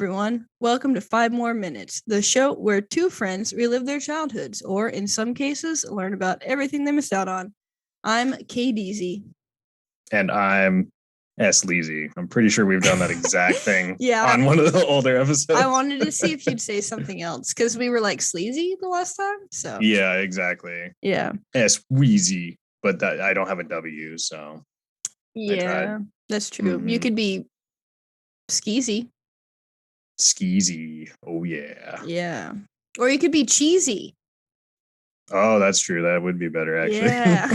everyone. Welcome to 5 More Minutes, the show where two friends relive their childhoods, or in some cases, learn about everything they missed out on. I'm KDZ. And I'm S. Leezy. I'm pretty sure we've done that exact thing Yeah. on one of the older episodes. I wanted to see if you'd say something else because we were like sleazy the last time. So Yeah, exactly. yeah. S. Wheezy, but that I don't have a W, so Yeah, that's true. You could be skeezy. Skeezy. Oh yeah. Yeah. Or you could be cheesy. Oh, that's true. That would be better, actually. Yeah.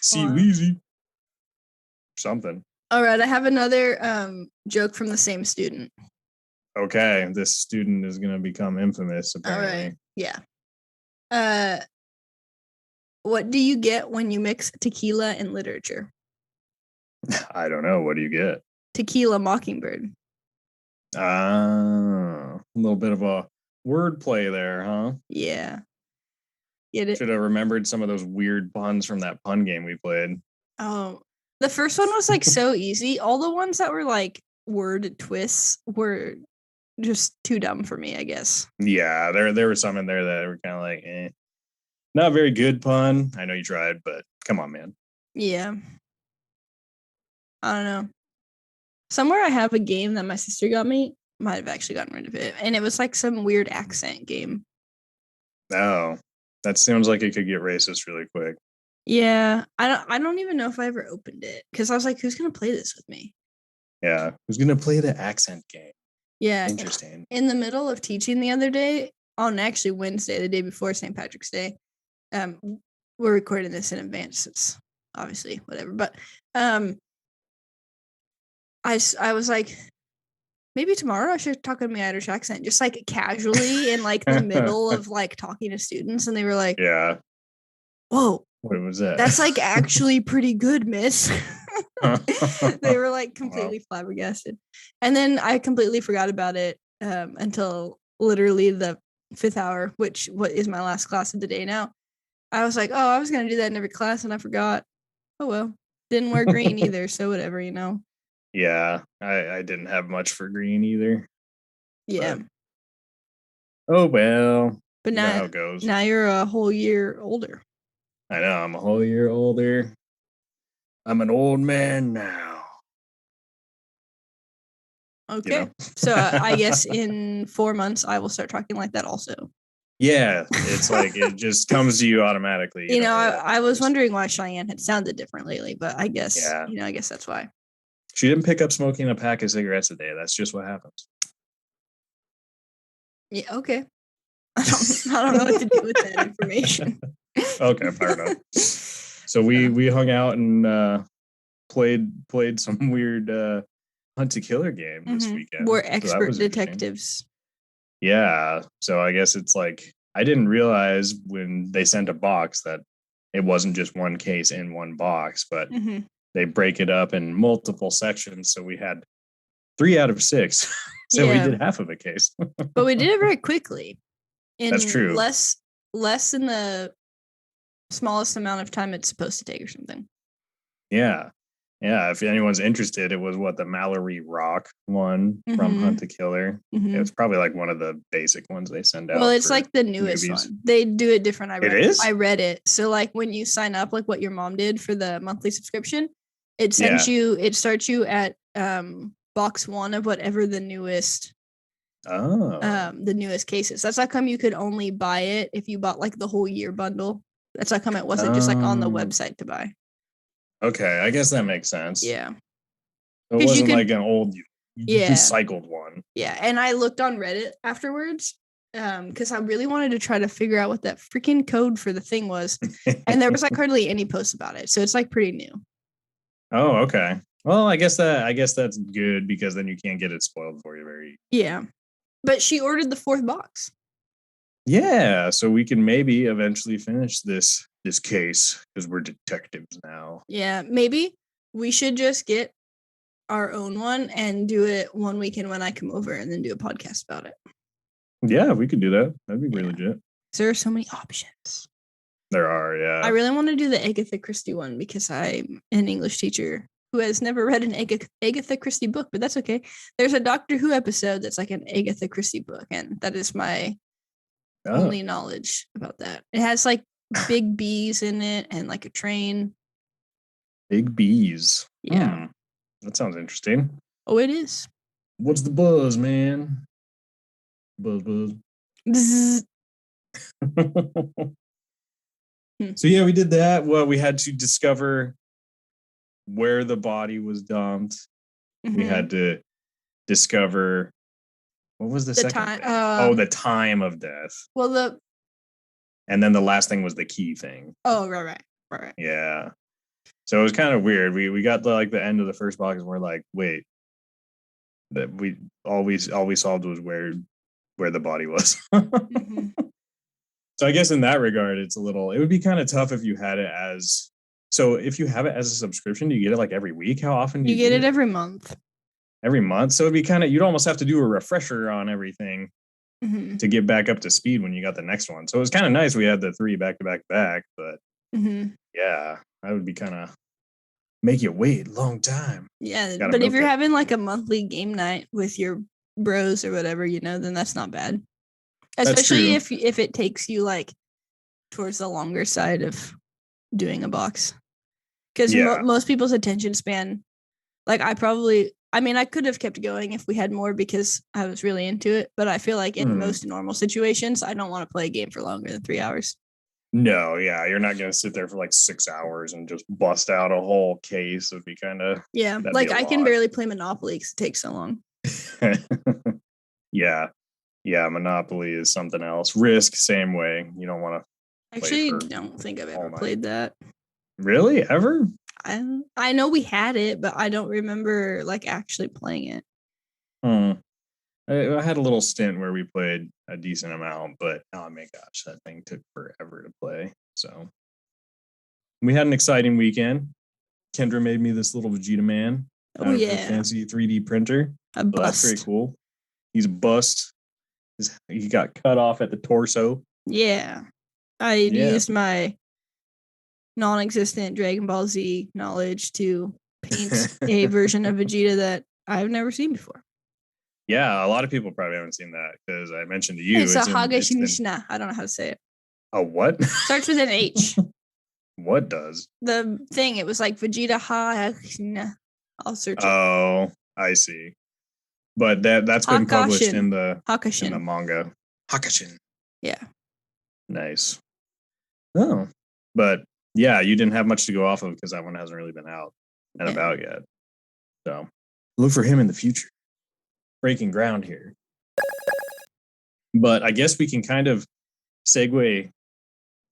See, Wheezy. Something. All right, I have another joke from the same student. Okay, this student is going to become infamous, apparently. All right. Yeah. What do you get when you mix tequila and literature? I don't know. What do you get? Tequila Mockingbird. A little bit of a wordplay there, huh? Yeah. Get it? Should have remembered some of those weird puns from that pun game we played. Oh, the first one was like so easy. All the ones that were like word twists were just too dumb for me, I guess. Yeah, there were some in there that were kind of like, not very good pun. I know you tried, but come on, man. Yeah. I don't know. Somewhere I have a game that my sister got me. Might have actually gotten rid of it. And it was like some weird accent game. Oh, that sounds like it could get racist really quick. Yeah. I don't even know if I ever opened it. Because I was like, who's gonna play this with me? Yeah. Who's gonna play the accent game? Yeah. Interesting. In the middle of teaching the other day, on actually Wednesday, the day before St. Patrick's Day, we're recording this in advance. It's obviously whatever. But I was like, maybe tomorrow I should talk in my Irish accent, just like casually in like the middle of like talking to students. And they were like, yeah. Whoa. What was that? That's like actually pretty good, miss. They were like completely flabbergasted. And then I completely forgot about it until literally the 5th hour, which is my last class of the day now. I was like, oh, I was going to do that in every class and I forgot. Oh, well, didn't wear green either. So whatever, you know? Yeah, I didn't have much for green either. Yeah. Oh, well. But now, you know how it goes. Now you're a whole year older. I know, I'm a whole year older. I'm an old man now. Okay. You know? So I guess in 4 months, I will start talking like that also. Yeah, it's like it just comes to you automatically. You know, I was wondering why Cheyenne had sounded different lately, but I guess, I guess that's why. She didn't pick up smoking a pack of cigarettes a day. That's just what happens. Yeah, okay. I don't know what to do with that information. Okay, fair enough. So we hung out and played some weird hunt to killer game this weekend. We're expert detectives. Yeah. So I guess it's like I didn't realize when they sent a box that it wasn't just one case in one box, but they break it up in multiple sections. So we had 3 out of 6. So we did half of a case. But we did it very quickly. That's true. Less than the smallest amount of time it's supposed to take or something. Yeah. Yeah. If anyone's interested, it was the Mallory Rock one from Hunt the Killer. It's probably like one of the basic ones they send out. Well, it's like the newest one. They do it different. I read it. So like when you sign up, like what your mom did for the monthly subscription, it sends you, it starts you at box 1 of whatever the newest the newest cases. That's how come you could only buy it if you bought like the whole year bundle. That's how come it wasn't just like on the website to buy. Okay, I guess that makes sense. Yeah. It wasn't like an old recycled one. Yeah, and I looked on Reddit afterwards because I really wanted to try to figure out what that freaking code for the thing was. And there was like hardly any posts about it. So it's like pretty new. Oh, okay. Well, I guess that's good because then you can't get it spoiled for you very easily. Yeah. But she ordered the 4th box. Yeah, so we can maybe eventually finish this case because we're detectives now. Yeah, maybe we should just get our own one and do it one weekend when I come over and then do a podcast about it. Yeah, we could do that. That'd be really legit. There are so many options. There are, yeah. I really want to do the Agatha Christie one because I'm an English teacher who has never read an Agatha Christie book, but that's okay. There's a Doctor Who episode that's like an Agatha Christie book, and that is my only knowledge about that. It has like big bees in it and like a train. Big bees. Yeah. That sounds interesting. Oh, it is. What's the buzz, man? Buzz. So yeah, we did that. Well, we had to discover where the body was dumped. We had to discover what was the second thing? The time of death. Well, and then the last thing was the key thing. Oh, right. Yeah. So it was kind of weird. We got the end of the first box and we're like, wait, that we solved was where the body was. So I guess in that regard, it would be kind of tough if you had it as, so if you have it as a subscription, do you get it like every week? How often do you get it? Every month. Every month. So it'd be you'd almost have to do a refresher on everything to get back up to speed when you got the next one. So it was kind of nice. We had the 3 back to back, but yeah, that would be kind of make you wait a long time. Yeah. But if you're having like a monthly game night with your bros or whatever, then that's not bad. Especially if it takes you like towards the longer side of doing a box. Because most people's attention span, like I could have kept going if we had more because I was really into it. But I feel like in most normal situations, I don't want to play a game for longer than 3 hours. No, yeah, you're not going to sit there for like 6 hours and just bust out a whole case. It'd be kind of... Yeah, like I can barely play Monopoly because it takes so long. Yeah, Monopoly is something else. Risk, same way. You don't want to... Actually, don't think I've ever played that. Really? Ever? I know we had it, but I don't remember like actually playing it. I had a little stint where we played a decent amount, but oh my gosh, that thing took forever to play. So we had an exciting weekend. Kendra made me this little Vegeta man. Oh yeah, fancy 3D printer. That's very cool. He's a bust. He got cut off at the torso. Yeah, I used my non-existent Dragon Ball Z knowledge to paint a version of Vegeta that I've never seen before. Yeah, a lot of people probably haven't seen that because I mentioned to you. It's a Hagashinishna. I don't know how to say it. A what? Starts with an H. What does? The thing. It was like Vegeta Hagashinishna. I'll search it. Oh, I see. But that's been published in the manga. Hakashin. Yeah. Nice. Oh, but yeah, you didn't have much to go off of because that one hasn't really been out and about yet. So look for him in the future. Breaking ground here. But I guess we can kind of segue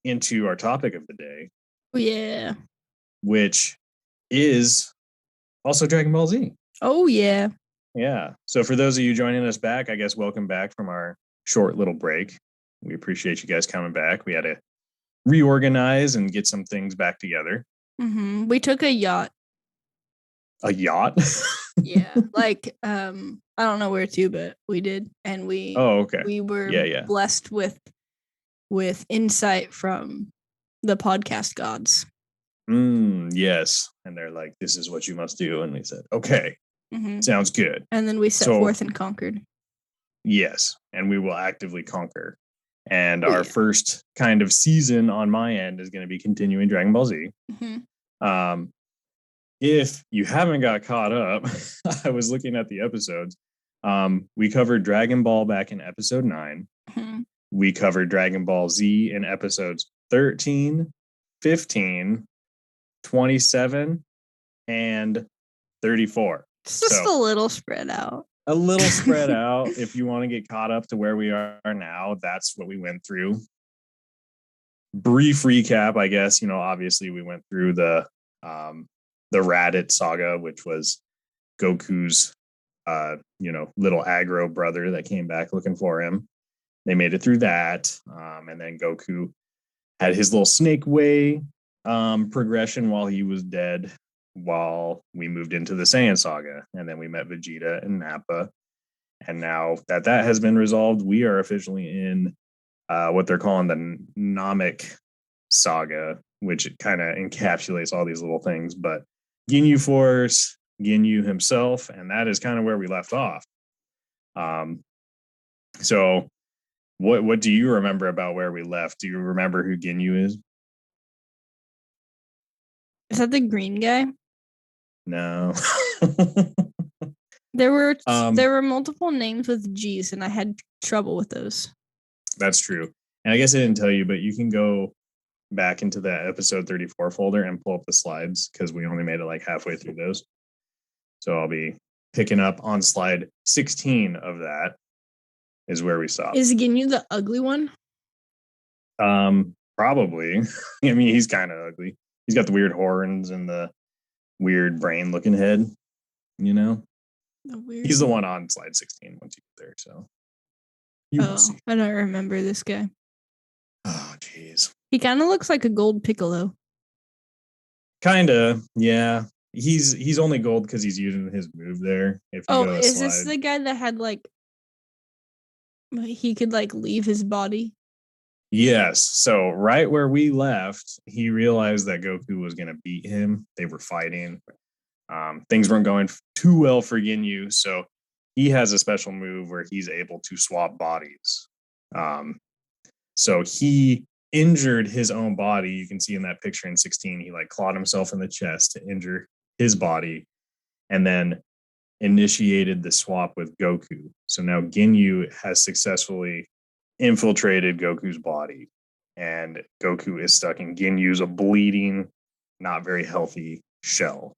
into our topic of the day. Oh, yeah. Which is also Dragon Ball Z. Oh, yeah. Yeah. So for those of you joining us back, I guess welcome back from our short little break. We appreciate you guys coming back. We had to reorganize and get some things back together. We took a yacht. A yacht? Yeah. Like, I don't know where to, but we did. And we were blessed with insight from the podcast gods. Yes. And they're like, this is what you must do. And we said, okay. Sounds good. And then we set forth and conquered. Yes. And we will actively conquer. And our first kind of season on my end is going to be continuing Dragon Ball Z. If you haven't got caught up, I was looking at the episodes. We covered Dragon Ball back in episode 9. We covered Dragon Ball Z in episodes 13, 15, 27, and 34. It's just a little spread out. A little spread out. If you want to get caught up to where we are now, that's what we went through. Brief recap, I guess. Obviously we went through the Raditz saga, which was Goku's, little aggro brother that came back looking for him. They made it through that. And then Goku had his little snake way progression while he was dead, while we moved into the Saiyan saga. And then we met Vegeta and Nappa. And now that has been resolved, we are officially in what they're calling the Namek saga, which kind of encapsulates all these little things. But Ginyu Force, Ginyu himself, and that is kind of where we left off. So what do you remember about where we left? Do you remember who Ginyu is? Is that the green guy? No. There were multiple names with G's, and I had trouble with those. That's true. And I guess I didn't tell you, but you can go back into that episode 34 folder and pull up the slides because we only made it like halfway through those. So I'll be picking up on slide 16 of that is where we stopped. Is Ginyu the ugly one? Probably. I mean, he's kind of ugly. He's got the weird horns and the weird brain looking head, you know? He's the one on slide 16 once you get there. So I don't remember this guy. Oh, jeez. He kind of looks like a gold Piccolo. Kind of, yeah. He's only gold because he's using his move there. Is this the guy that had like he could like leave his body? Yes. So right where we left, he realized that Goku was going to beat him. They were fighting. Things weren't going too well for Ginyu, so he has a special move where he's able to swap bodies. So he injured his own body. You can see in that picture in 16, he like clawed himself in the chest to injure his body, and then initiated the swap with Goku. So now Ginyu has successfully infiltrated Goku's body, and Goku is stuck in Ginyu's a bleeding, not very healthy shell.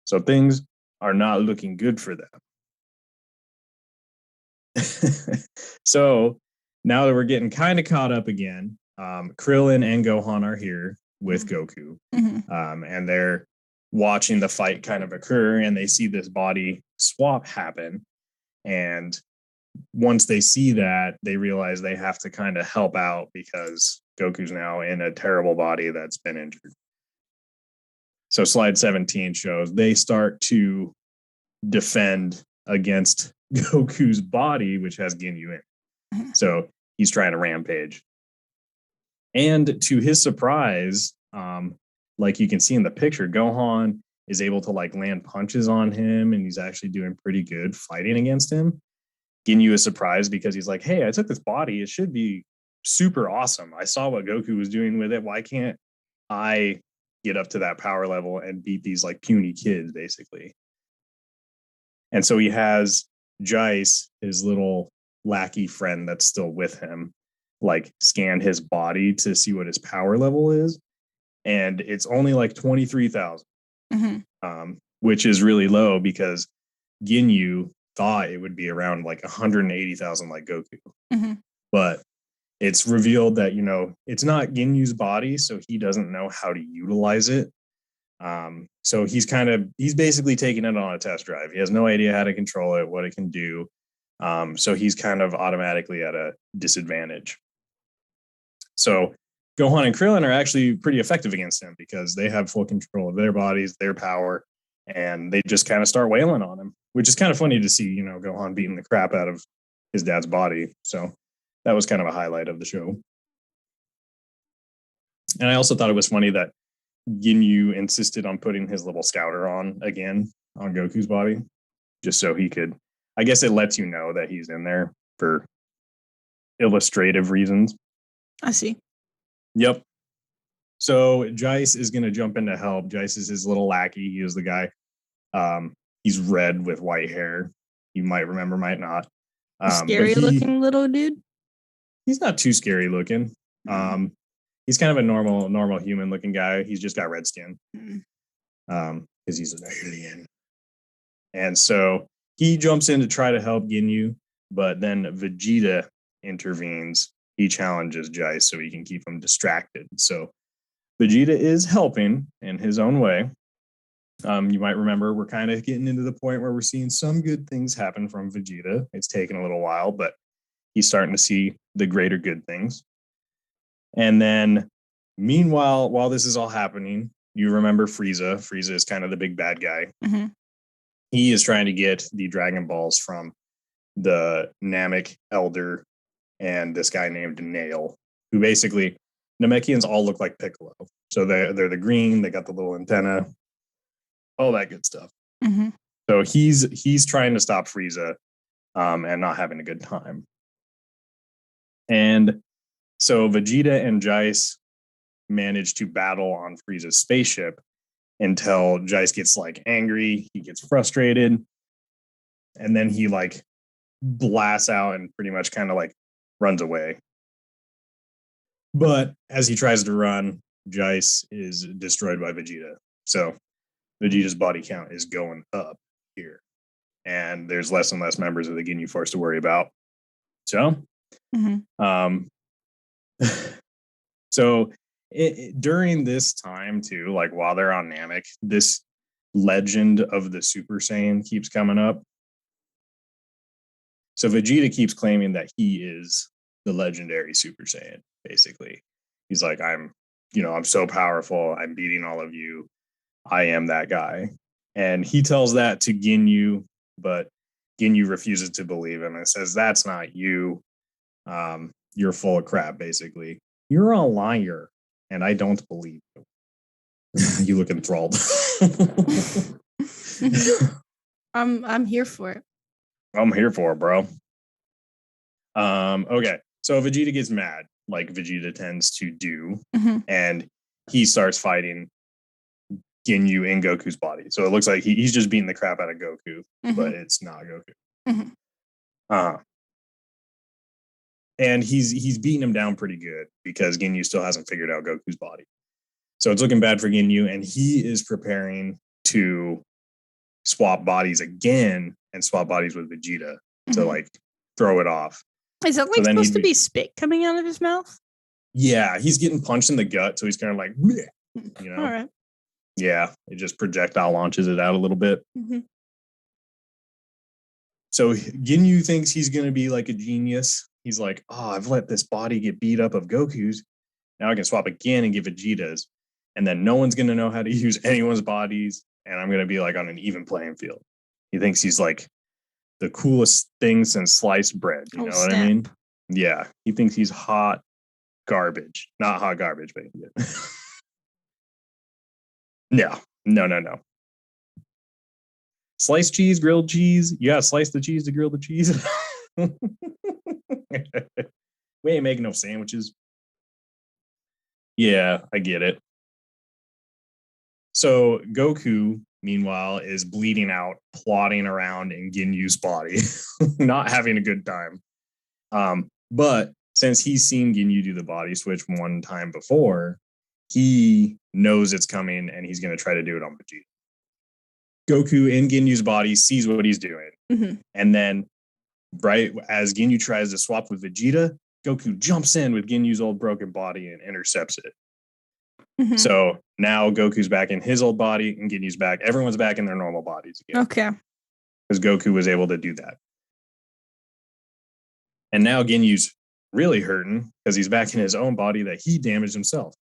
So things are not looking good for them. So now that we're getting kind of caught up again, Krillin and Gohan are here with Goku, and they're watching the fight kind of occur, and they see this body swap happen. And once they see that, they realize they have to kind of help out because Goku's now in a terrible body that's been injured. So slide 17 shows they start to defend against Goku's body, which has Ginyu in. So he's trying to rampage. And to his surprise, like you can see in the picture, Gohan is able to like land punches on him, and he's actually doing pretty good fighting against him. Ginyu is surprised because he's like, hey, I took this body. It should be super awesome. I saw what Goku was doing with it. Why can't I get up to that power level and beat these like puny kids, basically? And so he has Jice, his little lackey friend that's still with him, like scan his body to see what his power level is. And it's only like 23,000, which is really low because Ginyu thought it would be around like 180,000 like Goku. But it's revealed that, you know, it's not Ginyu's body, so he doesn't know how to utilize it. So he's basically taking it on a test drive. He has no idea how to control it, what it can do. So he's kind of automatically at a disadvantage. So Gohan and Krillin are actually pretty effective against him because they have full control of their bodies, their power, and they just kind of start wailing on him, which is kind of funny to see, you know, Gohan beating the crap out of his dad's body. So that was kind of a highlight of the show. And I also thought it was funny that Ginyu insisted on putting his little scouter on again on Goku's body, just so he could, I guess it lets you know that he's in there for illustrative reasons. I see. Yep. So Jice is going to jump in to help. Jice is his little lackey. He is the guy. He's red with white hair. You might remember, might not. Scary looking little dude. He's not too scary looking. He's kind of a normal human looking guy. He's just got red skin. Because he's an alien. And so he jumps in to try to help Ginyu, but then Vegeta intervenes. He challenges Jice so he can keep him distracted. So Vegeta is helping in his own way. You might remember we're kind of getting into the point where we're seeing some good things happen from Vegeta. It's taken a little while, but he's starting to see the greater good things. And then meanwhile, while this is all happening, you remember Frieza. Frieza is kind of the big bad guy. He is trying to get the Dragon Balls from the Namek Elder and this guy named Nail, who basically, Namekians all look like Piccolo. So they're the green, they got the little antenna. all that good stuff. Mm-hmm. So he's trying to stop Frieza and not having a good time. And so Vegeta and Jeice manage to battle on Frieza's spaceship until Jeice gets like angry, he gets frustrated, and then he like blasts out and pretty much kind of like runs away. But as he tries to run, Jeice is destroyed by Vegeta. So Vegeta's body count is going up here. And there's less and less members of the Ginyu Force to worry about. So, during this time too, like while they're on Namek, this legend of the Super Saiyan keeps coming up. So Vegeta keeps claiming that he is the legendary Super Saiyan, basically. He's like, I'm so powerful. I'm beating all of you. I am that guy. And he tells that to Ginyu, but Ginyu refuses to believe him and says, that's not you. You're full of crap, basically. You're a liar, and I don't believe you. You look enthralled. I'm here for it. I'm here for it, bro. Okay. So Vegeta gets mad, like Vegeta tends to do, and he starts fighting Ginyu in Goku's body. So it looks like he's just beating the crap out of Goku, but it's not Goku. And he's beating him down pretty good because Ginyu still hasn't figured out Goku's body. So it's looking bad for Ginyu, and he is preparing to swap bodies again and swap bodies with Vegeta to like throw it off. Is that like supposed to be spit coming out of his mouth? Yeah, he's getting punched in the gut, so he's kind of like, bleh, you know. All right. Yeah, it just projectile launches it out a little bit. So Ginyu thinks he's going to be like a genius. He's like, oh, I've let this body get beat up of Goku's. Now I can swap again and give Vegeta's. And then no one's going to know how to use anyone's bodies. And I'm going to be like on an even playing field. He thinks he's like the coolest thing since sliced bread. You know what I mean? Yeah. He thinks he's hot garbage. Not hot garbage, but yeah. No. Sliced cheese, grilled cheese. You gotta slice the cheese to grill the cheese. We ain't making no sandwiches. Yeah, I get it. So Goku, meanwhile, is bleeding out, plodding around in Ginyu's body, not having a good time. But since he's seen Ginyu do the body switch one time before, he knows it's coming and he's going to try to do it on Vegeta. Goku in Ginyu's body sees what he's doing. And then right as Ginyu tries to swap with Vegeta, Goku jumps in with Ginyu's old broken body and intercepts it. So now Goku's back in his old body and Ginyu's back. Everyone's back in their normal bodies again. Okay. Because Goku was able to do that. And now Ginyu's really hurting because he's back in his own body that he damaged himself.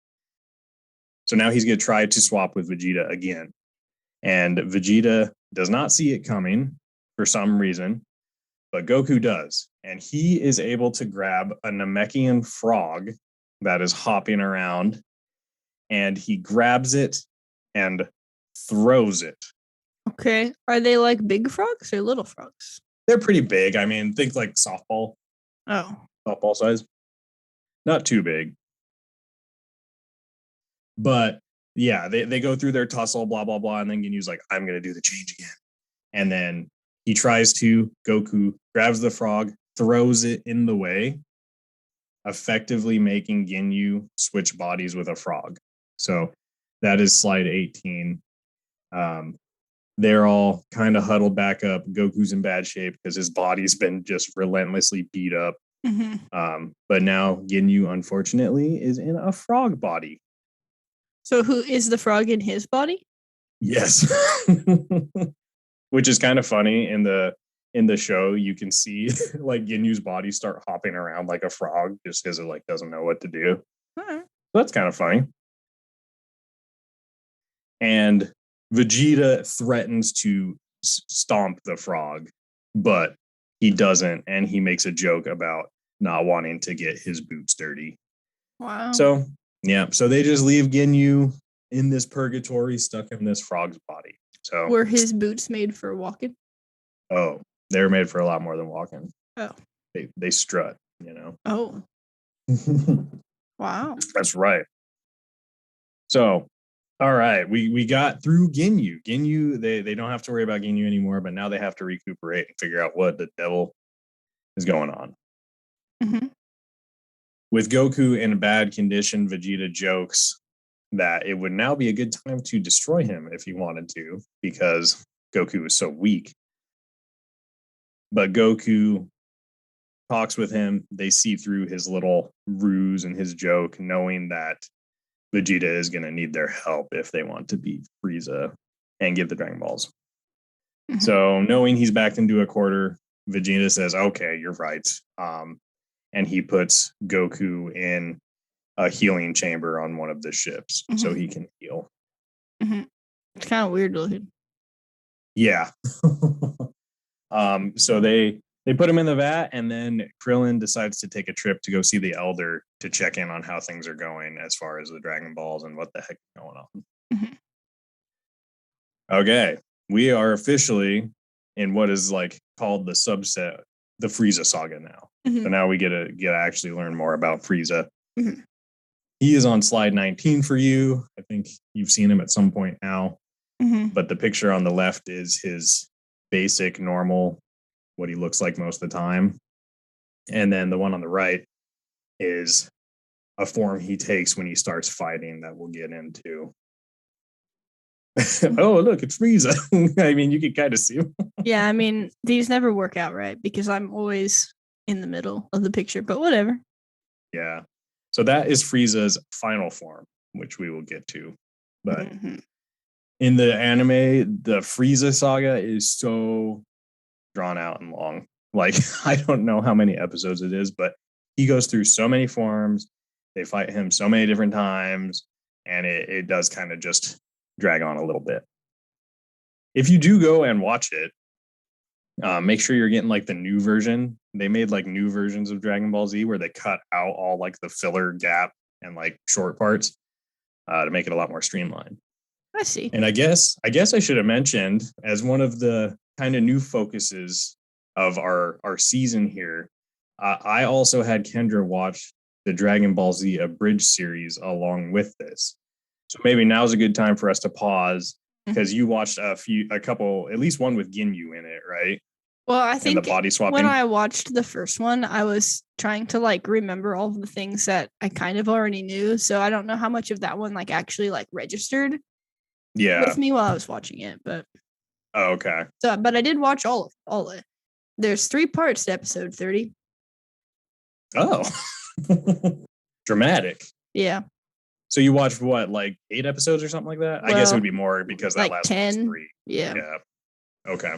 So now he's going to try to swap with Vegeta again. And Vegeta does not see it coming for some reason, but Goku does. And he is able to grab a Namekian frog that is hopping around, and he grabs it and throws it. Okay. Are they like big frogs or little frogs? They're pretty big. I mean, think like softball. Oh. Softball size. Not too big. But yeah, they go through their tussle, blah, blah, blah. And then Ginyu's like, I'm going to do the change again. And then he tries to. Goku grabs the frog, throws it in the way, effectively making Ginyu switch bodies with a frog. So that is slide 18. They're all kind of huddled back up. Goku's in bad shape because his body's been just relentlessly beat up. But now Ginyu, unfortunately, is in a frog body. So who is the frog in his body? Yes. Which is kind of funny. In the show, you can see like Ginyu's body start hopping around like a frog just because it like doesn't know what to do. So that's kind of funny. And Vegeta threatens to stomp the frog, but he doesn't, and he makes a joke about not wanting to get his boots dirty. Wow. So, yeah. So they just leave Ginyu in this purgatory, stuck in this frog's body. So were his boots made for walking? Oh, they're made for a lot more than walking. Oh, they strut, you know. Oh, wow. That's right. So, all right, we got through Ginyu. Ginyu, they don't have to worry about Ginyu anymore, but now they have to recuperate and figure out what the devil is going on. Mm-hmm. With Goku in a bad condition, Vegeta jokes that it would now be a good time to destroy him if he wanted to, because Goku is so weak. But Goku talks with him. They see through his little ruse and his joke, knowing that Vegeta is going to need their help if they want to beat Frieza and get the Dragon Balls. Mm-hmm. So knowing he's backed into a quarter, Vegeta says, okay, you're right. And he puts Goku in a healing chamber on one of the ships so he can heal. Mm-hmm. It's kind of weird looking. Yeah. So they put him in the vat, and then Krillin decides to take a trip to go see the Elder to check in on how things are going as far as the Dragon Balls and what the heck is going on. Mm-hmm. Okay, we are officially in what is like called the subset, the Frieza saga now. Mm-hmm. So now we get to actually learn more about Frieza. Mm-hmm. He is on slide 19 for you. I think you've seen him at some point now. Mm-hmm. But the picture on the left is his basic, normal, what he looks like most of the time. And then the one on the right is a form he takes when he starts fighting that we'll get into. Oh, look, it's Frieza. I mean, you can kind of see him. Yeah, I mean, these never work out right because I'm always in the middle of the picture, but whatever. Yeah. So that is Frieza's final form, which we will get to. But in the anime, the Frieza saga is so drawn out and long. Like, I don't know how many episodes it is, but he goes through so many forms. They fight him so many different times, and it does kind of just drag on a little bit. If you do go and watch it, make sure you're getting like the new version. They made like new versions of Dragon Ball Z where they cut out all like the filler gap and like short parts to make it a lot more streamlined. I see. And I guess I should have mentioned, as one of the kind of new focuses of our season here, I also had Kendra watch the Dragon Ball Z Abridged series along with this. So maybe now's a good time for us to pause, because you watched a couple, at least one with Ginyu in it, right? Well, I think the body swapping. When I watched the first one, I was trying to like remember all of the things that I kind of already knew. So I don't know how much of that one like actually like registered with me while I was watching it. But okay. So, but I did watch all of it. There's 3 parts to episode 30. Oh, dramatic. Yeah. So you watched what, like 8 episodes or something like that? Well, I guess it would be more because that like last 10. One was 3. Yeah. Okay.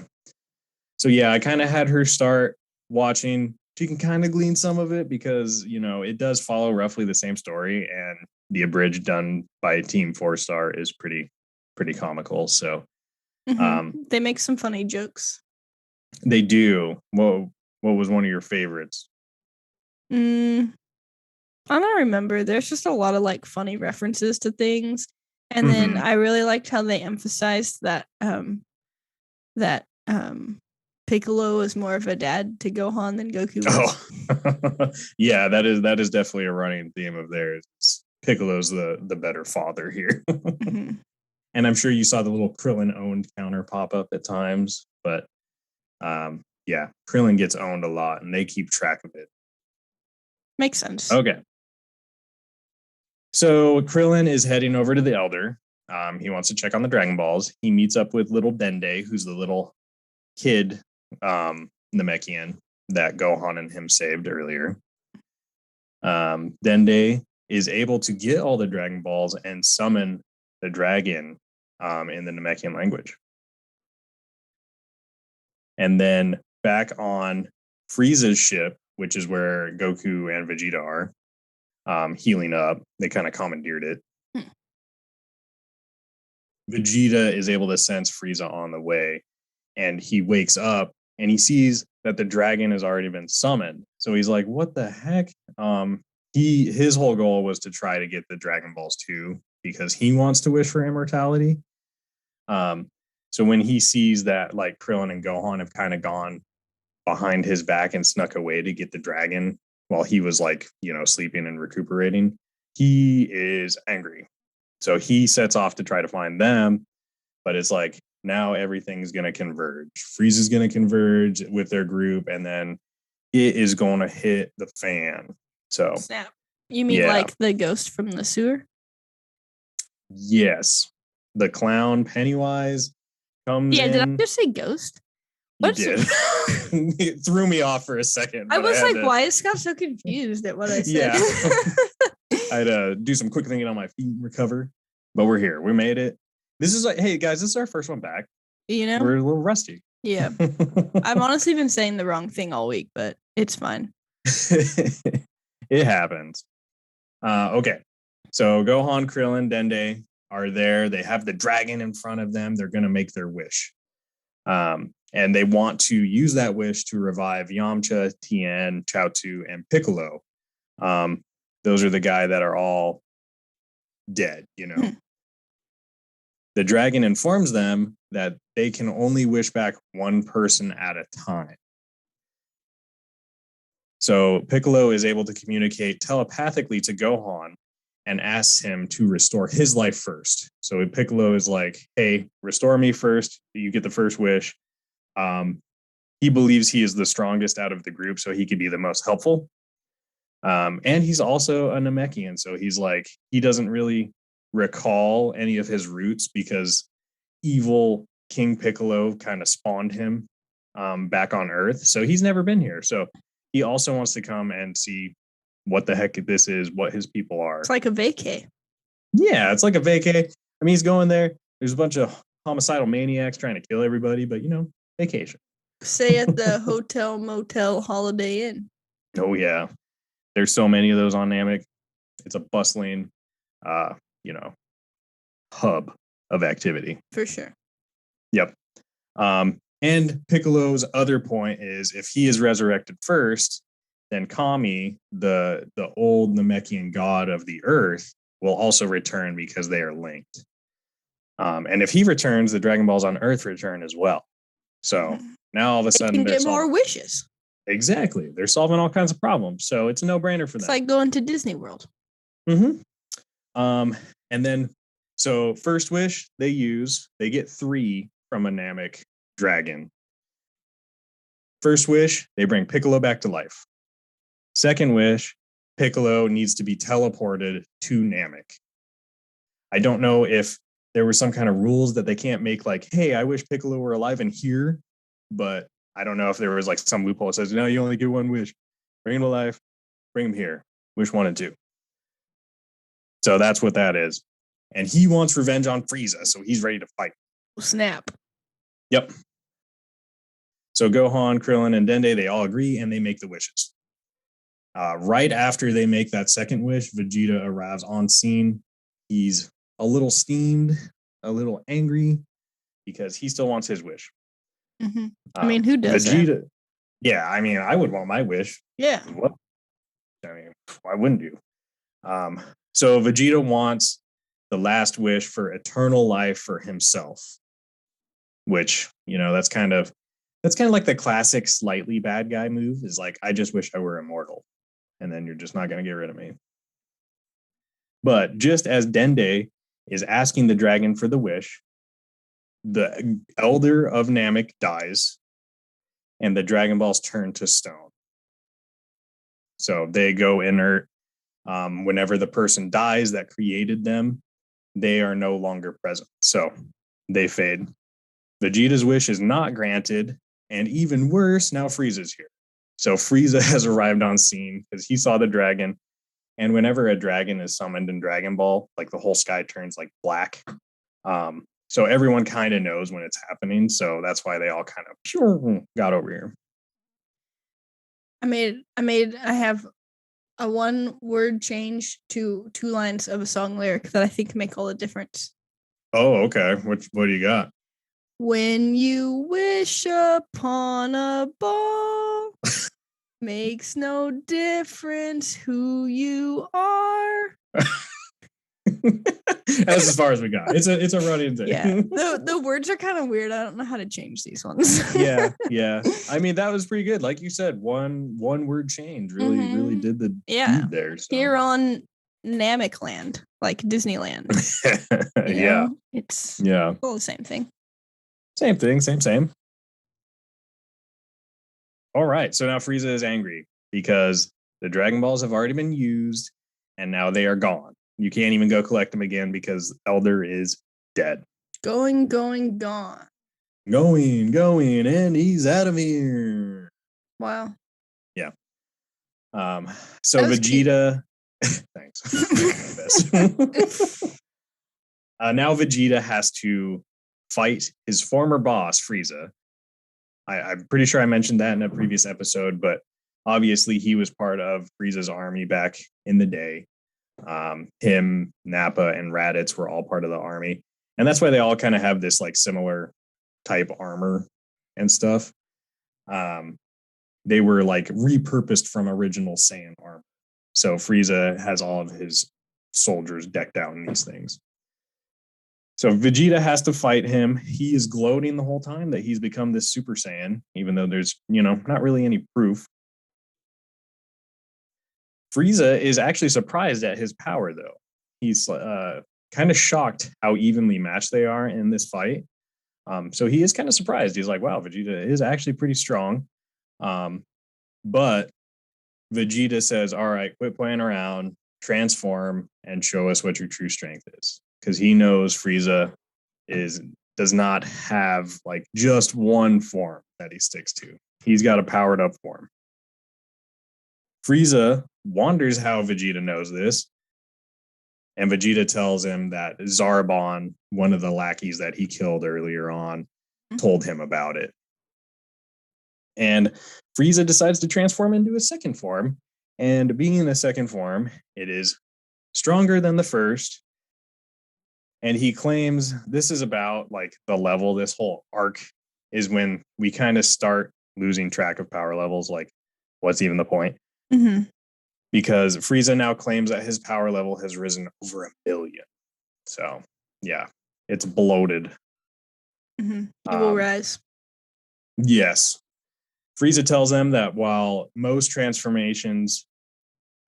So yeah, I kind of had her start watching. She can kind of glean some of it because, you know, it does follow roughly the same story, and the abridged done by Team 4-Star is pretty comical. So they make some funny jokes. They do. What was one of your favorites? I don't remember. There's just a lot of like funny references to things. And then I really liked how they emphasized that Piccolo is more of a dad to Gohan than Goku was. Oh. Yeah, that is definitely a running theme of theirs. Piccolo's the better father here. And I'm sure you saw the little Krillin owned counter pop up at times, but yeah, Krillin gets owned a lot and they keep track of it. Makes sense. Okay. So Krillin is heading over to the Elder. He wants to check on the Dragon Balls. He meets up with little Dende, who's the little kid Namekian that Gohan and him saved earlier. Dende is able to get all the Dragon Balls and summon the dragon in the Namekian language. And then back on Frieza's ship, which is where Goku and Vegeta are, healing up, they kind of commandeered it. Vegeta is able to sense Frieza on the way, and he wakes up and he sees that the dragon has already been summoned. So he's like, what the heck? His whole goal was to try to get the Dragon Balls too, because he wants to wish for immortality. So when he sees that like Krillin and Gohan have kind of gone behind his back and snuck away to get the dragon while he was like, sleeping and recuperating, he is angry. So he sets off to try to find them, but it's like now everything's going to converge. Frieza's going to converge with their group, and then it is going to hit the fan. So snap. You mean like the ghost from the sewer? Yes. The clown Pennywise comes in. Did I just say ghost? You did. It threw me off for a second. I was like, why is Scott so confused at what I said? Yeah. I had to do some quick thinking on my feet and recover. But we're here. We made it. This is like, hey guys, this is our first one back. We're a little rusty. Yeah. I've honestly been saying the wrong thing all week, but it's fine. It happens. Okay. So Gohan, Krillin, Dende are there. They have the dragon in front of them. They're going to make their wish. And they want to use that wish to revive Yamcha, Tien, Chaozu, and Piccolo. Those are the guys that are all dead, The dragon informs them that they can only wish back one person at a time. So Piccolo is able to communicate telepathically to Gohan and asks him to restore his life first. So Piccolo is like, hey, restore me first. You get the first wish. He believes he is the strongest out of the group, so he could be the most helpful. And he's also a Namekian. So he's like, he doesn't really recall any of his roots because evil King Piccolo kind of spawned him back on Earth. So he's never been here. So he also wants to come and see what the heck this is, what his people are. It's like a vacay. Yeah, it's like a vacay. I mean, he's going there. There's a bunch of homicidal maniacs trying to kill everybody, but, vacation. Say at the Hotel Motel Holiday Inn. Oh, yeah. There's so many of those on Namek. It's a bustling, hub of activity. For sure. Yep. And Piccolo's other point is if he is resurrected first, then Kami, the old Namekian god of the earth, will also return because they are linked. And if he returns, the Dragon Balls on Earth return as well. So now all of a sudden they can get more wishes. Exactly. They're solving all kinds of problems. So it's a no-brainer for them. It's like going to Disney World. Mm-hmm. And then, so first wish they get 3 from a Namek dragon. First wish, they bring Piccolo back to life. Second wish, Piccolo needs to be teleported to Namek. I don't know if there were some kind of rules that they can't make like, hey, I wish Piccolo were alive and here, but I don't know if there was like some loophole that says, no, you only get one wish. Bring him to life, bring him here. Wish 1 and 2. So that's what that is. And he wants revenge on Frieza, so he's ready to fight. Snap. Yep. So Gohan, Krillin, and Dende, they all agree and they make the wishes. Right after they make that second wish, Vegeta arrives on scene. He's a little steamed, a little angry, because he still wants his wish. Mm-hmm. I mean, who does Vegeta, that? Yeah, I mean, I would want my wish. Yeah. What? I mean, why wouldn't you? So Vegeta wants the last wish for eternal life for himself, which, that's kind of like the classic slightly bad guy move is like, I just wish I were immortal. And then you're just not going to get rid of me. But just as Dende is asking the dragon for the wish, the elder of Namek dies and the Dragon Balls turn to stone. So they go inert. Whenever the person dies that created them, they are no longer present. So they fade. Vegeta's wish is not granted. And even worse, now Frieza's here. So Frieza has arrived on scene because he saw the dragon. And whenever a dragon is summoned in Dragon Ball, like the whole sky turns like black. So everyone kind of knows when it's happening. So that's why they all kind of got over here. I have a 1-word change to 2 lines of a song lyric that I think make all the difference. Oh, okay. What do you got? When you wish upon a ball, makes no difference who you are. That's as far as we got. It's a running thing. Yeah. The words are kind of weird. I don't know how to change these ones. yeah. I mean, that was pretty good. Like you said, one word change really did the deed there. So. Here on Namek Land, like Disneyland. It's all the same thing. Same thing, same. All right, so now Frieza is angry because the Dragon Balls have already been used, and now they are gone. You can't even go collect them again because Elder is dead. Going. Going, and he's out of here. Wow. Yeah. So Vegeta. Thanks. Now Vegeta has to fight his former boss, Frieza. I'm pretty sure I mentioned that in a previous episode, but obviously he was part of Frieza's army back in the day. Him, Nappa, and Raditz were all part of the army. And that's why they all kind of have this like similar type armor and stuff. They were like repurposed from original Saiyan armor. So Frieza has all of his soldiers decked out in these things. So Vegeta has to fight him. He is gloating the whole time that he's become this Super Saiyan, even though there's, not really any proof. Frieza is actually surprised at his power, though. He's kind of shocked how evenly matched they are in this fight. So he is kind of surprised. He's like, wow, Vegeta is actually pretty strong. But Vegeta says, all right, quit playing around, transform, and show us what your true strength is. Because he knows Frieza does not have like just one form that he sticks to. He's got a powered up form. Frieza wonders how Vegeta knows this. And Vegeta tells him that Zarbon, one of the lackeys that he killed earlier on, told him about it. And Frieza decides to transform into a second form. And being in a second form, it is stronger than the first. And he claims this is about like the level, this whole arc is when we kind of start losing track of power levels. Like, what's even the point? Mm-hmm. Because Frieza now claims that his power level has risen over 1 billion. So, yeah, it's bloated. Mm-hmm. It will rise. Yes. Frieza tells them that while most transformations,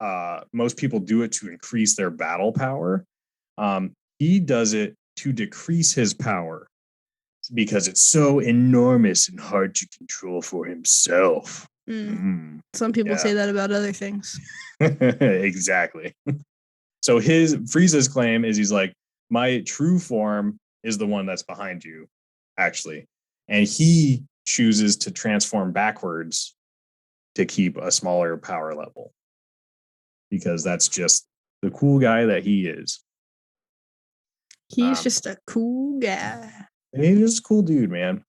most people do it to increase their battle power, he does it to decrease his power because it's so enormous and hard to control for himself. Some people say that about other things. Exactly. So Frieza's claim is he's like, my true form is the one that's behind you, actually. And he chooses to transform backwards to keep a smaller power level because that's just the cool guy that he is. He's just a cool guy. He's just a cool dude, man.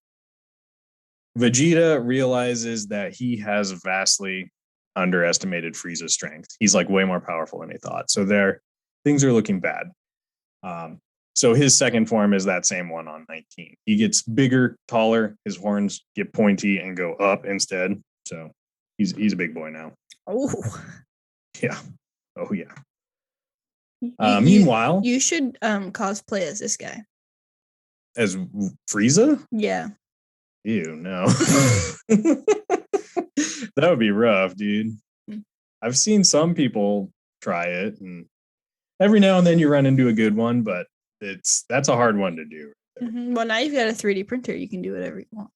Vegeta realizes that he has vastly underestimated Frieza's strength. He's like way more powerful than he thought. So things are looking bad. So his second form is that same one on 19. He gets bigger, taller. His horns get pointy and go up instead. So he's a big boy now. Oh. Yeah. Oh, yeah. Meanwhile, you should cosplay as this guy. As Frieza? Yeah. Ew, no. That would be rough, dude. I've seen some people try it, and every now and then you run into a good one, but that's a hard one to do. Mm-hmm. Well, now you've got a 3D printer. You can do whatever you want.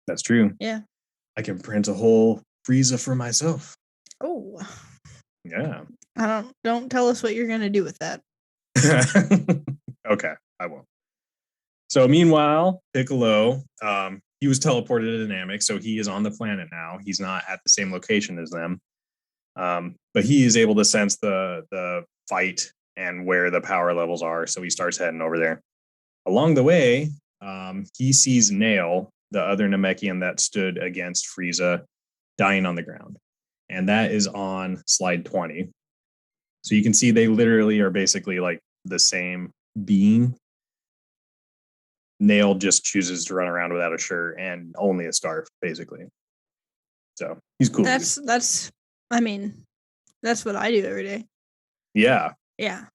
That's true. Yeah. I can print a whole Frieza for myself. Oh. Yeah. Don't tell us what you're going to do with that. Okay, I won't. So meanwhile, Piccolo, he was teleported to Namek, so he is on the planet now. He's not at the same location as them. But he is able to sense the fight and where the power levels are, so he starts heading over there. Along the way, he sees Nail, the other Namekian that stood against Frieza, dying on the ground. And that is on slide 20. So you can see they literally are basically like the same being. Nail just chooses to run around without a shirt and only a scarf, basically. So he's cool. That's what I do every day. Yeah. Yeah.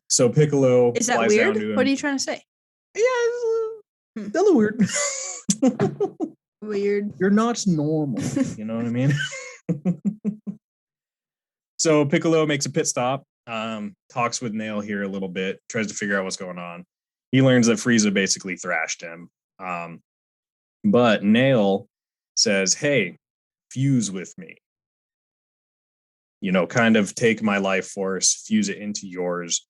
So Piccolo is that weird? What are you trying to say? Yeah, it's a little weird. Weird. You're not normal. You know what I mean? So Piccolo makes a pit stop, talks with Nail here a little bit, tries to figure out what's going on. He learns that Frieza basically thrashed him. But Nail says, hey, fuse with me. You know, kind of take my life force, fuse it into yours.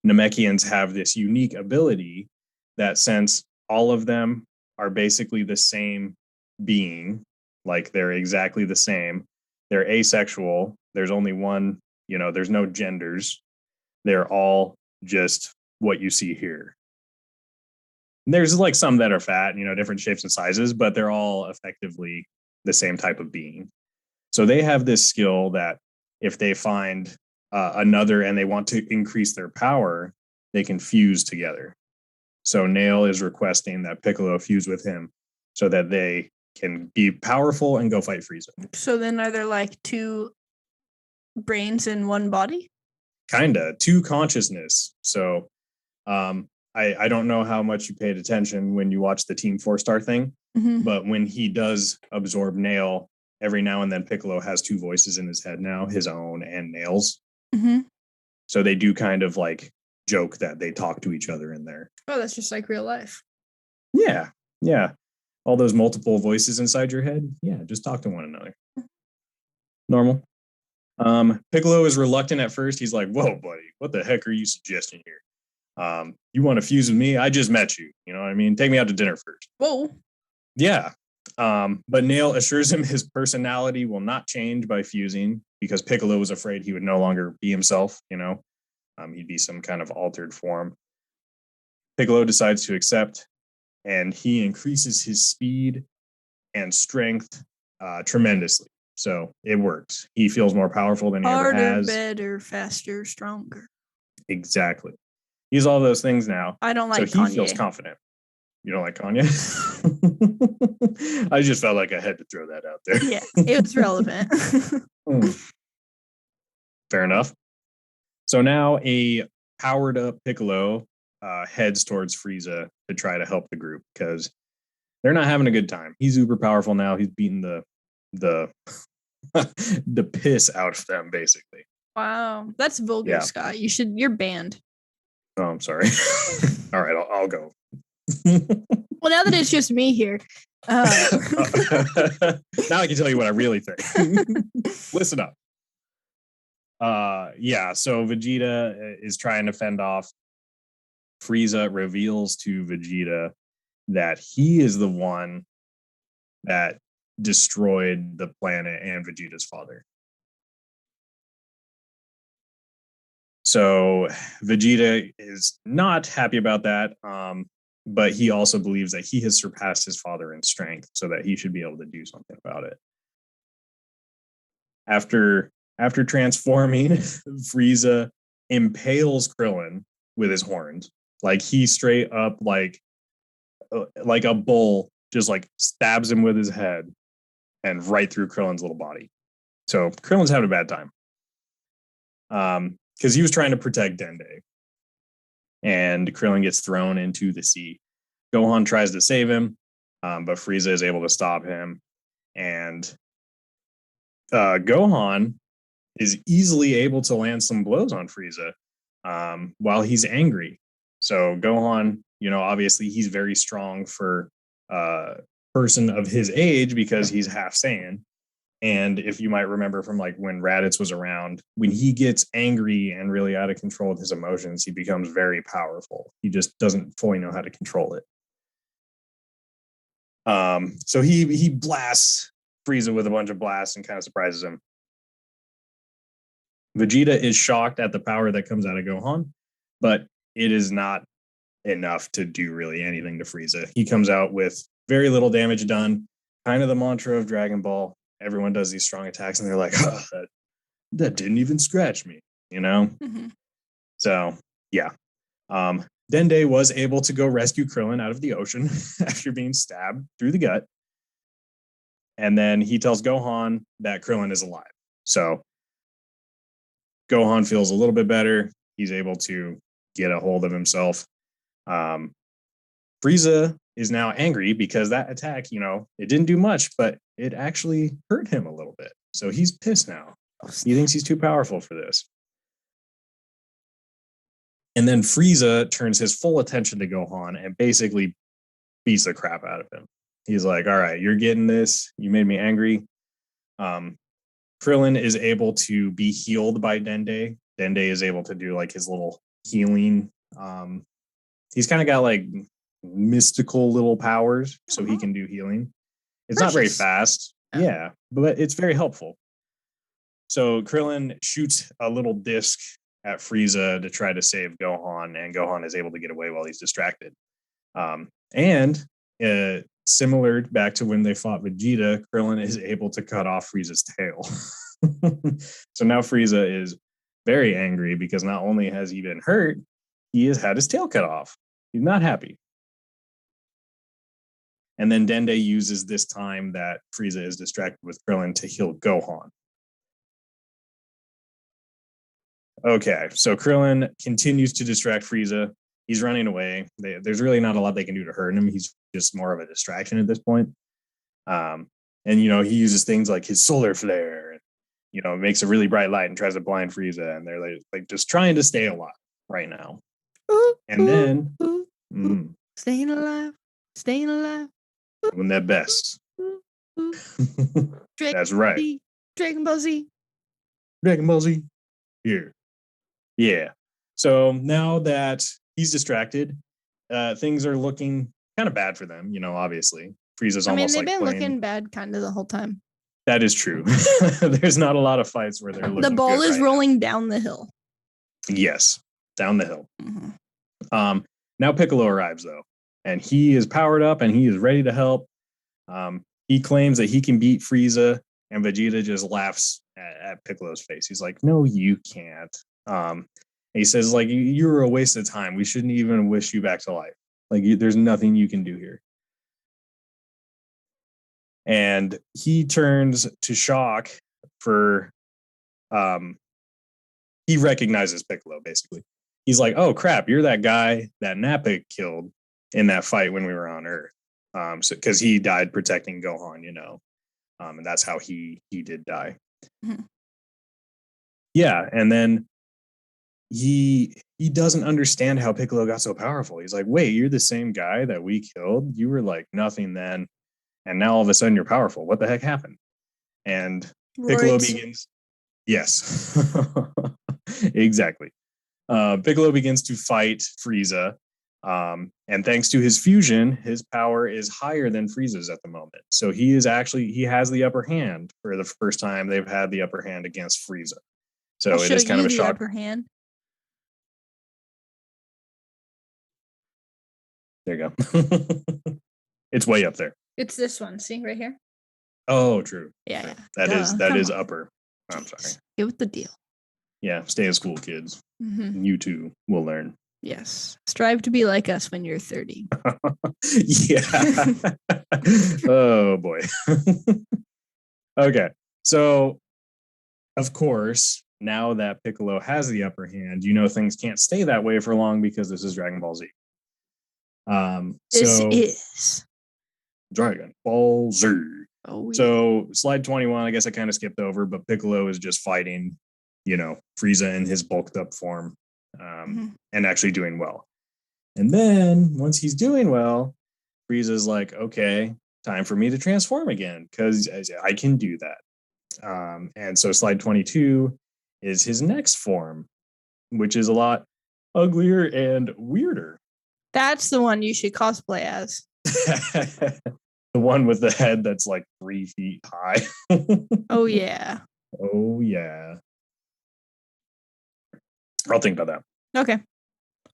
Namekians have this unique ability that since all of them are basically the same being, like they're exactly the same, they're asexual. There's only one, you know, there's no genders. They're all just what you see here. And there's like some that are fat, you know, different shapes and sizes, but they're all effectively the same type of being. So they have this skill that if they find another and they want to increase their power, they can fuse together. So Nail is requesting that Piccolo fuse with him so that they can be powerful and go fight Frieza. So then are there like two brains in one body? Kinda, two consciousness. So I don't know how much you paid attention when you watched the Team 4-Star thing, but when he does absorb Nail, every now and then Piccolo has two voices in his head now, his own and Nail's. So they do kind of like joke that they talk to each other in there. Oh, that's just like real life. Yeah. All those multiple voices inside your head. Yeah, just talk to one another. Normal. Piccolo is reluctant at first. He's like, whoa, buddy, what the heck are you suggesting here? You want to fuse with me? I just met you. You know what I mean? Take me out to dinner first. Whoa. Yeah. But Nail assures him his personality will not change by fusing because Piccolo was afraid he would no longer be himself, you know? He'd be some kind of altered form. Piccolo decides to accept, and he increases his speed and strength tremendously. So it works. He feels more powerful than he ever has. Better, faster, stronger. Exactly. He's all those things now. I don't like so he feels confident. You don't like Kanye? I just felt like I had to throw that out there. Yeah, it was relevant. Fair enough. So now a powered up Piccolo heads towards Frieza to try to help the group because they're not having a good time. He's uber powerful now. He's beating the the piss out of them, basically. Wow, that's vulgar, Scott. You're banned. Oh, I'm sorry. All right, I'll go. Well, now that it's just me here. Now I can tell you what I really think. Listen up. So Vegeta is trying to fend off. Frieza reveals to Vegeta that he is the one that destroyed the planet and Vegeta's father. So Vegeta is not happy about that, but he also believes that he has surpassed his father in strength, so that he should be able to do something about it. After transforming, Frieza impales Krillin with his horns. Like he straight up like a bull just like stabs him with his head and right through Krillin's little body. So Krillin's having a bad time. Because he was trying to protect Dende. And Krillin gets thrown into the sea. Gohan tries to save him, but Frieza is able to stop him. And Gohan is easily able to land some blows on Frieza while he's angry. So Gohan, you know, obviously he's very strong for a person of his age because he's half Saiyan. And if you might remember from like when Raditz was around, when he gets angry and really out of control with his emotions, he becomes very powerful. He just doesn't fully know how to control it. So he blasts Frieza with a bunch of blasts and kind of surprises him. Vegeta is shocked at the power that comes out of Gohan, but it is not enough to do really anything to Frieza. He comes out with very little damage done, kind of the mantra of Dragon Ball. Everyone does these strong attacks and they're like, oh, that didn't even scratch me, you know? Mm-hmm. So, yeah. Dende was able to go rescue Krillin out of the ocean after being stabbed through the gut. And then he tells Gohan that Krillin is alive. So Gohan feels a little bit better. He's able to get a hold of himself. Frieza is now angry because that attack, it didn't do much, but it actually hurt him a little bit. So he's pissed now. He thinks he's too powerful for this. And then Frieza turns his full attention to Gohan and basically beats the crap out of him. He's like, all right, you're getting this. You made me angry. Krillin is able to be healed by Dende. Dende is able to do like his little healing. He's kind of got like mystical little powers, so he can do healing. It's not very fast. Yeah, but it's very helpful. So Krillin shoots a little disc at Frieza to try to save Gohan, and Gohan is able to get away while he's distracted. And similar back to when they fought Vegeta, Krillin is able to cut off Frieza's tail. So now Frieza is very angry because not only has he been hurt, he has had his tail cut off. He's not happy. And then Dende uses this time that Frieza is distracted with Krillin to heal Gohan. Okay, so Krillin continues to distract Frieza. He's running away. There's really not a lot they can do to hurt him. He's just more of a distraction at this point. And, he uses things like his solar flare, and, makes a really bright light and tries to blind Frieza. And they're like just trying to stay alive right now. And then... Staying alive. Doing their best. That's right. Dragon Ball Z. Here. Yeah. So now that he's distracted, things are looking kind of bad for them, obviously. Frieza's almost they've been looking bad kind of the whole time. That is true. There's not a lot of fights where they're looking The ball good is rolling down the hill. Yes, down the hill. Now Piccolo arrives, though, and he is powered up and he is ready to help. He claims that he can beat Frieza, and Vegeta just laughs at Piccolo's face. He's like, no, you can't. And he says, like, you're a waste of time. We shouldn't even wish you back to life. Like, there's nothing you can do here. And he turns to shock for, he recognizes Piccolo, basically. He's like, oh, crap, you're that guy that Nappa killed in that fight when we were on Earth. Because he died protecting Gohan, and that's how he did die. Mm-hmm. Yeah, and then he doesn't understand how Piccolo got so powerful. He's like, wait, you're the same guy that we killed? You were like nothing then, and now all of a sudden you're powerful. What the heck happened? And Piccolo begins... Yes, exactly. Piccolo begins to fight Frieza. And thanks to his fusion, his power is higher than Frieza's at the moment. So he has the upper hand for the first time. They've had the upper hand against Frieza. So it is kind of a shock. Upper hand. There you go. It's way up there. It's this one. See right here. Oh, true. Yeah. That is upper. I'm sorry. Get with the deal. Yeah. Stay in school, kids. Mm-hmm. You too will learn. Yes. Strive to be like us when you're 30. Yeah. Oh, boy. Okay. So, of course, now that Piccolo has the upper hand, things can't stay that way for long because this is Dragon Ball Z. This is Dragon Ball Z. Oh, yeah. So, slide 21, I guess I kind of skipped over, but Piccolo is just fighting, Frieza in his bulked up form. And actually doing well. And then once he's doing well, Frieza's like, okay, time for me to transform again because I can do that. And so slide 22 is his next form, which is a lot uglier and weirder. That's the one you should cosplay as. The one with the head that's like 3 feet high. Oh, yeah. Oh, yeah. I'll think about that. Okay.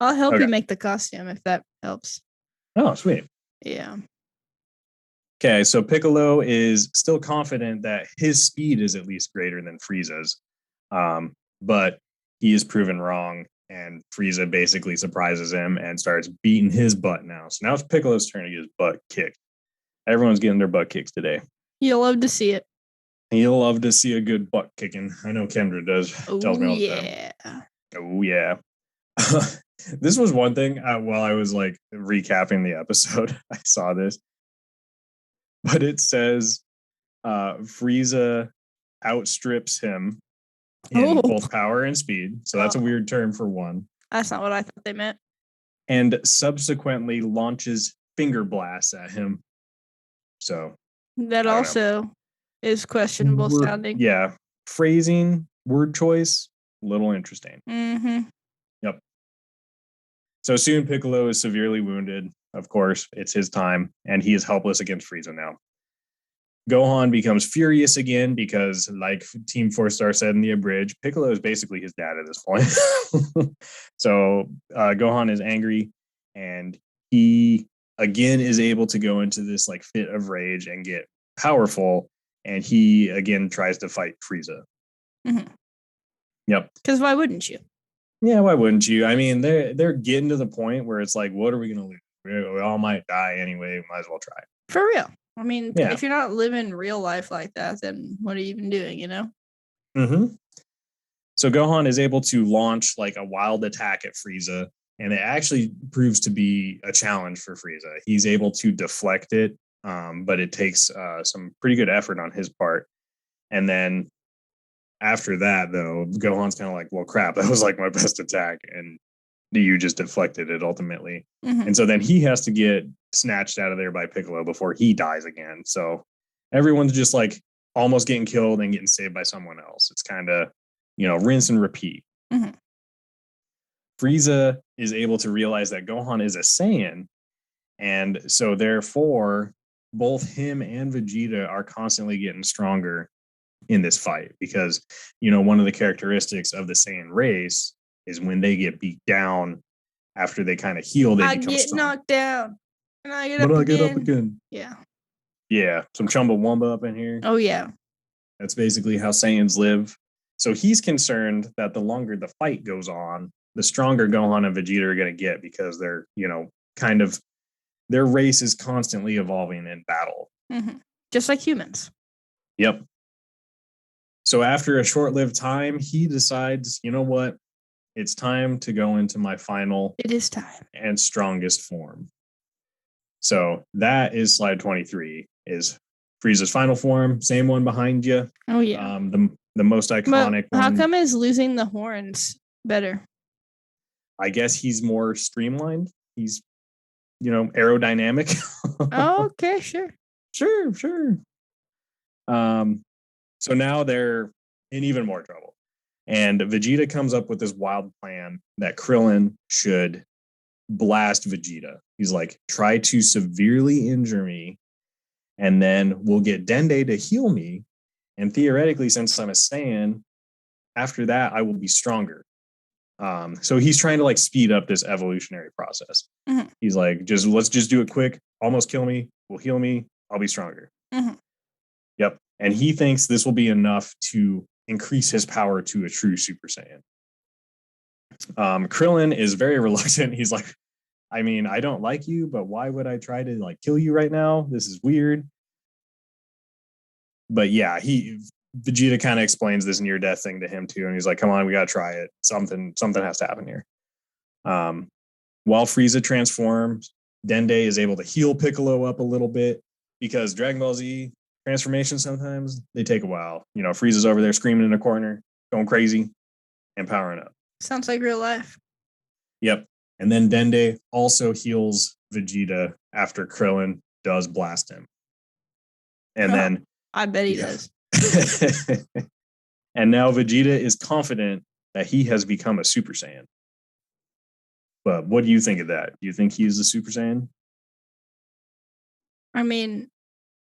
I'll help you make the costume if that helps. Oh, sweet. Yeah. Okay, so Piccolo is still confident that his speed is at least greater than Frieza's. But he is proven wrong, and Frieza basically surprises him and starts beating his butt now. So now it's Piccolo's turn to get his butt kicked. Everyone's getting their butt kicks today. You'll love to see it. You'll love to see a good butt kicking. I know Kendra does. Tells me all the time. Oh, yeah. This was one thing while I was like recapping the episode. I saw this, but it says Frieza outstrips him in both power and speed. So that's a weird term for one. That's not what I thought they meant. And subsequently launches finger blasts at him. So that also is questionable sounding. Yeah. Phrasing, word choice, a little interesting. Mm-hmm. Yep. So soon Piccolo is severely wounded. Of course, it's his time, and he is helpless against Frieza now. Gohan becomes furious again because, like Team 4-Star said in the abridge, Piccolo is basically his dad at this point. So Gohan is angry, and he again is able to go into this like fit of rage and get powerful, and he again tries to fight Frieza. Mm-hmm. Yep. Because why wouldn't you? Yeah, why wouldn't you? I mean, they're getting to the point where it's like, what are we gonna lose? We all might die anyway. Might as well try. For real. I mean, if you're not living real life like that, then what are you even doing, you know? Mm-hmm. So Gohan is able to launch like a wild attack at Frieza, and it actually proves to be a challenge for Frieza. He's able to deflect it, but it takes some pretty good effort on his part. And then after that, though, Gohan's kind of like, well, crap, that was like my best attack. And you just deflected it ultimately. Mm-hmm. And so then he has to get snatched out of there by Piccolo before he dies again. So everyone's just like almost getting killed and getting saved by someone else. It's kind of, rinse and repeat. Mm-hmm. Frieza is able to realize that Gohan is a Saiyan. And so therefore, both him and Vegeta are constantly getting stronger in this fight because, one of the characteristics of the Saiyan race is when they get beat down after they kind of heal, they become get strong. knocked down and I get up again. Yeah. Yeah. Some Chumbawamba up in here. Oh, yeah. That's basically how Saiyans live. So he's concerned that the longer the fight goes on, the stronger Gohan and Vegeta are going to get because they're, kind of their race is constantly evolving in battle. Mm-hmm. Just like humans. Yep. So after a short-lived time, he decides, you know what? It's time to go into my final. It is time. And strongest form. So that is slide 23. Is Frieza's final form, same one behind you. Oh yeah. The most iconic one. How come is losing the horns better? I guess he's more streamlined. He's, aerodynamic. Oh, okay, sure. Sure. So now they're in even more trouble. And Vegeta comes up with this wild plan that Krillin should blast Vegeta. He's like, try to severely injure me, and then we'll get Dende to heal me. And theoretically, since I'm a Saiyan, after that, I will be stronger. So he's trying to like speed up this evolutionary process. Mm-hmm. He's like, let's just do it quick. Almost kill me. Will heal me. I'll be stronger. Mm-hmm. Yep. And he thinks this will be enough to increase his power to a true Super Saiyan. Krillin is very reluctant. He's like, I mean, I don't like you, but why would I try to like kill you right now? This is weird. But yeah, Vegeta kind of explains this near-death thing to him too, and he's like, "Come on, we gotta try it. Something has to happen here." While Frieza transforms, Dende is able to heal Piccolo up a little bit because Dragon Ball Z transformations sometimes they take a while. Frieza's over there screaming in a corner, going crazy, and powering up. Sounds like real life. Yep. And then Dende also heals Vegeta after Krillin does blast him. And then I bet he does. And now Vegeta is confident that he has become a Super Saiyan. But what do you think of that? Do you think he is a Super Saiyan? I mean,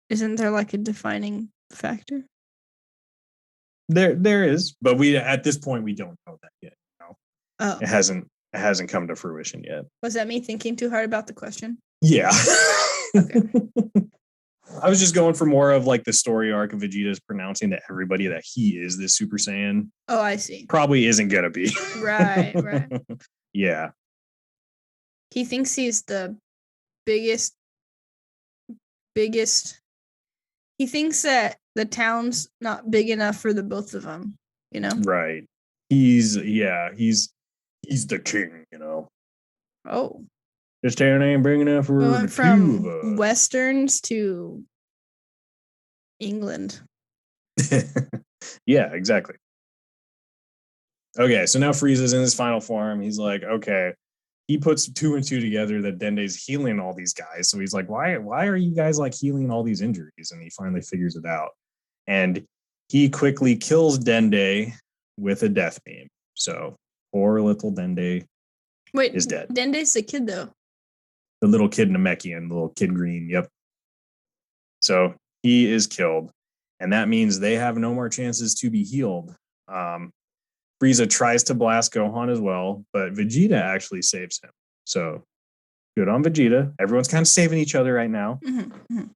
isn't there like a defining factor? There is, but at this point we don't know that yet. Oh. It hasn't come to fruition yet. Was that me thinking too hard about the question? Yeah. Okay. I was just going for more of like the story arc of Vegeta's pronouncing to everybody that he is this Super Saiyan. Oh, I see. Probably isn't gonna be. Right. Yeah. He thinks he's the biggest. He thinks that the town's not big enough for the both of them, Right. He He's the king, Oh. This town ain't big enough for the from two of us. Westerns to England. Yeah, exactly. Okay, so now Frieza's in his final form. He's like, okay. He puts 2 and 2 together that Dende's healing all these guys. So he's like, why are you guys like healing all these injuries? And he finally figures it out. And he quickly kills Dende with a death beam. So poor little Dende is dead. Dende's the kid, though. The little kid Namekian, the little kid green. Yep. So he is killed. And that means they have no more chances to be healed. Frieza tries to blast Gohan as well, but Vegeta actually saves him. So good on Vegeta. Everyone's kind of saving each other right now.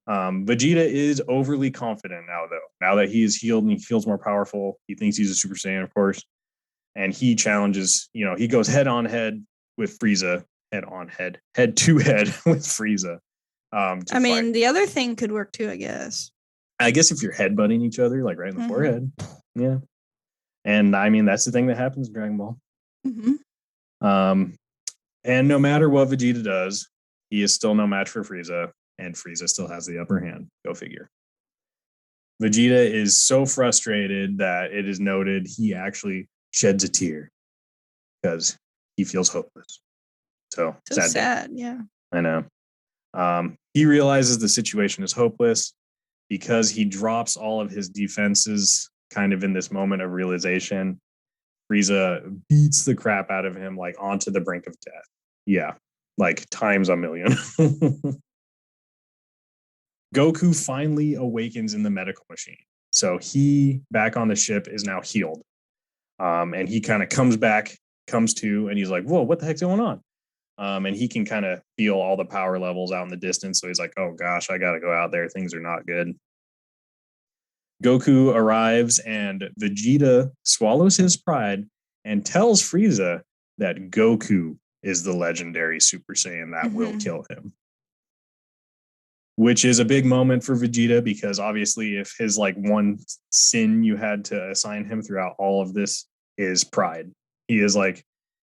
Vegeta is overly confident now, though. Now that he is healed and he feels more powerful, he thinks he's a Super Saiyan, of course. And he challenges, he goes head on head with Frieza, head to head with Frieza. I mean, fight. The other thing could work too, I guess. I guess if you're headbutting each other, like right in the forehead. Yeah. And I mean, that's the thing that happens in Dragon Ball. And no matter what Vegeta does, he is still no match for Frieza, and Frieza still has the upper hand. Go figure. Vegeta is so frustrated that it is noted he actually sheds a tear because he feels hopeless. So sad. Yeah. I know. He realizes the situation is hopeless because he drops all of his defenses kind of in this moment of realization. Frieza beats the crap out of him, like onto the brink of death. Yeah, like times a million. Goku finally awakens in the medical machine. So he, back on the ship, is now healed. And he kind of comes to, and he's like, whoa, what the heck's going on? And he can kind of feel all the power levels out in the distance. So he's like, oh gosh, I got to go out there. Things are not good. Goku arrives and Vegeta swallows his pride and tells Frieza that Goku is the legendary Super Saiyan that will kill him. Which is a big moment for Vegeta because obviously if his like one sin you had to assign him throughout all of this is pride. He is like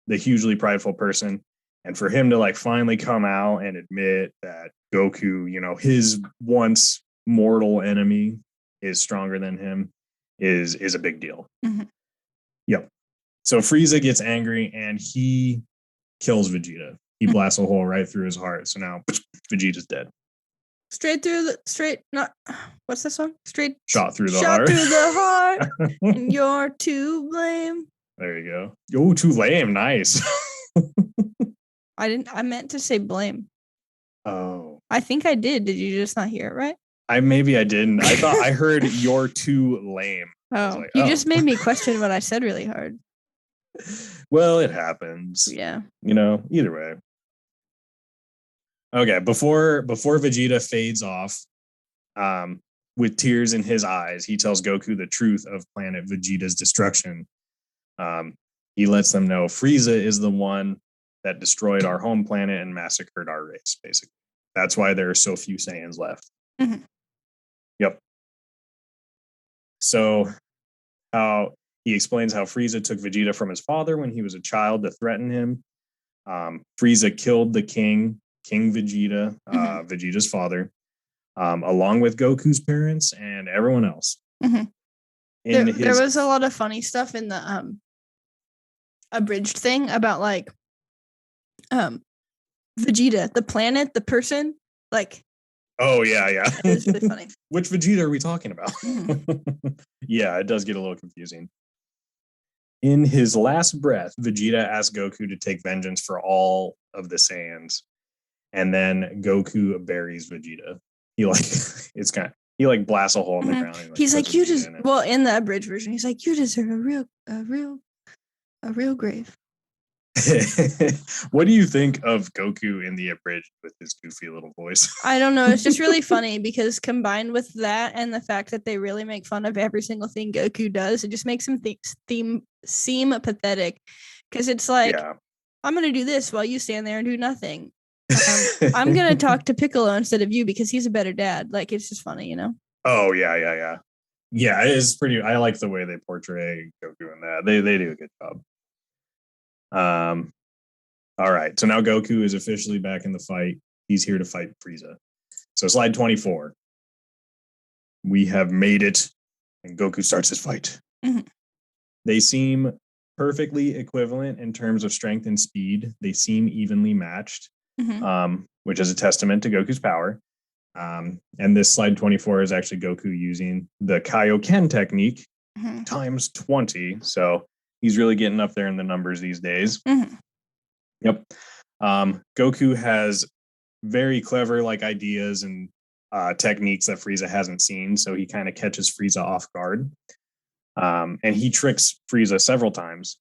the hugely prideful person. And for him to like finally come out and admit that Goku, his once mortal enemy is stronger than him is a big deal. Yep. So Frieza gets angry and he kills Vegeta. He blasts a hole right through his heart. So now Vegeta's dead. What's this one? Shot through the heart. Shot through the heart. And you're to blame. There you go. Oh, too lame. Nice. I meant to say blame. Oh. I think I did. Did you just not hear it right? Maybe I didn't. I thought I heard you're too lame. Oh, like, you just made me question what I said really hard. Well, it happens. Yeah. Either way. Okay, before Vegeta fades off, with tears in his eyes, he tells Goku the truth of planet Vegeta's destruction. He lets them know Frieza is the one that destroyed our home planet and massacred our race, basically. That's why there are so few Saiyans left. Yep. So he explains how Frieza took Vegeta from his father when he was a child to threaten him. Frieza killed the King Vegeta, Vegeta's father, along with Goku's parents and everyone else. There was a lot of funny stuff in the abridged thing about like Vegeta, the planet, the person, like. Oh yeah. It's really funny. Which Vegeta are we talking about? Yeah, it does get a little confusing. In his last breath, Vegeta asks Goku to take vengeance for all of the Saiyans. And then Goku buries Vegeta. He blasts a hole in the ground. He's like, you just in the abridged version, he's like, you deserve a real grave. What do you think of Goku in the abridged with his goofy little voice? I don't know. It's just really funny because combined with that and the fact that they really make fun of every single thing Goku does, it just makes him seem pathetic. Because it's like, I'm going to do this while you stand there and do nothing. I'm going to talk to Piccolo instead of you because he's a better dad. Like, it's just funny, Oh, yeah. Yeah, it is pretty. I like the way they portray Goku in that. They do a good job. All right. So now Goku is officially back in the fight. He's here to fight Frieza. So slide 24. We have made it, and Goku starts his fight. Mm-hmm. They seem perfectly equivalent in terms of strength and speed. They seem evenly matched, which is a testament to Goku's power. And this slide 24 is actually Goku using the Kaioken technique times 20. So he's really getting up there in the numbers these days. Yep. Goku has very clever ideas and techniques that Frieza hasn't seen. So he kind of catches Frieza off guard. And he tricks Frieza several times.